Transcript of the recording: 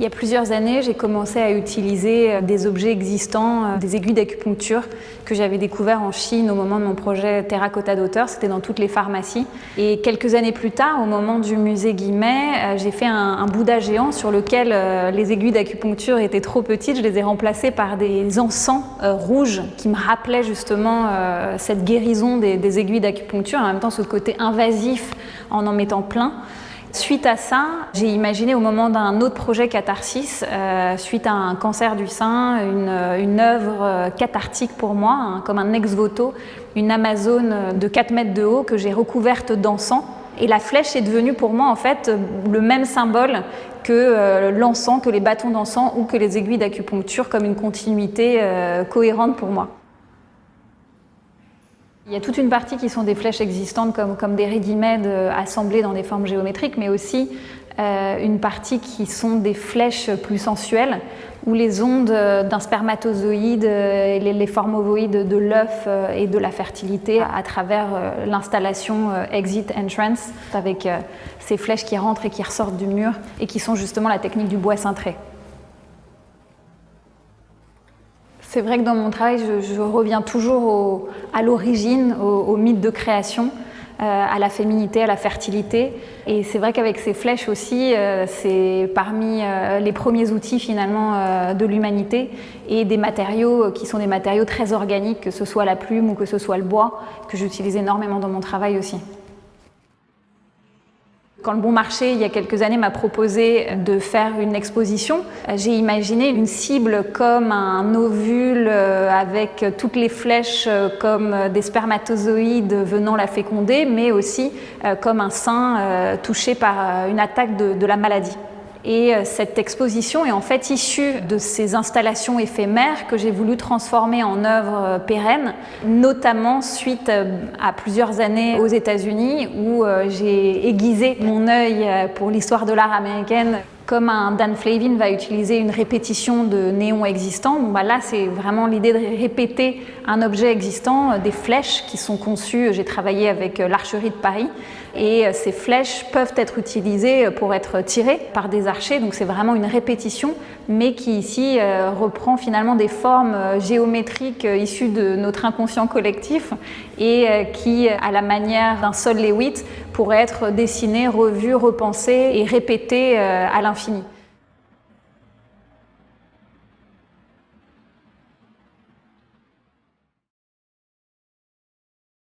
Il y a plusieurs années, j'ai commencé à utiliser des objets existants, des aiguilles d'acupuncture que j'avais découvertes en Chine au moment de mon projet Terracotta d'auteur. C'était dans toutes les pharmacies. Et quelques années plus tard, au moment du musée Guimet, j'ai fait un Bouddha géant sur lequel les aiguilles d'acupuncture étaient trop petites. Je les ai remplacées par des encens rouges qui me rappelaient justement cette guérison des aiguilles d'acupuncture, en même temps ce côté invasif en mettant plein. Suite à ça, j'ai imaginé au moment d'un autre projet Catharsis, suite à un cancer du sein, une œuvre cathartique pour moi, comme un ex-voto, une Amazone de 4 mètres de haut que j'ai recouverte d'encens. Et la flèche est devenue pour moi en fait le même symbole que l'encens, que les bâtons d'encens ou que les aiguilles d'acupuncture, comme une continuité cohérente pour moi. Il y a toute une partie qui sont des flèches existantes comme des ready-made assemblées dans des formes géométriques, mais aussi une partie qui sont des flèches plus sensuelles, où les ondes d'un spermatozoïde et les formes ovoïdes de l'œuf et de la fertilité à travers l'installation Exit-Entrance, avec ces flèches qui rentrent et qui ressortent du mur et qui sont justement la technique du bois cintré. C'est vrai que dans mon travail, je reviens toujours à l'origine, au mythe de création, à la féminité, à la fertilité. Et c'est vrai qu'avec ces flèches aussi, c'est parmi les premiers outils finalement de l'humanité et des matériaux qui sont des matériaux très organiques, que ce soit la plume ou que ce soit le bois, que j'utilise énormément dans mon travail aussi. Quand le Bon Marché, il y a quelques années, m'a proposé de faire une exposition, j'ai imaginé une cible comme un ovule avec toutes les flèches comme des spermatozoïdes venant la féconder, mais aussi comme un sein touché par une attaque de la maladie. Et cette exposition est en fait issue de ces installations éphémères que j'ai voulu transformer en œuvres pérennes, notamment suite à plusieurs années aux États-Unis où j'ai aiguisé mon œil pour l'histoire de l'art américaine. Comme un Dan Flavin va utiliser une répétition de néons existants, là c'est vraiment l'idée de répéter un objet existant, des flèches qui sont conçues. J'ai travaillé avec l'Archerie de Paris et ces flèches peuvent être utilisées pour être tirées par des archers, donc c'est vraiment une répétition, mais qui ici reprend finalement des formes géométriques issues de notre inconscient collectif et qui, à la manière d'un Sol Lewitt, pourrait être dessiné, revu, repensé et répété à l'infini.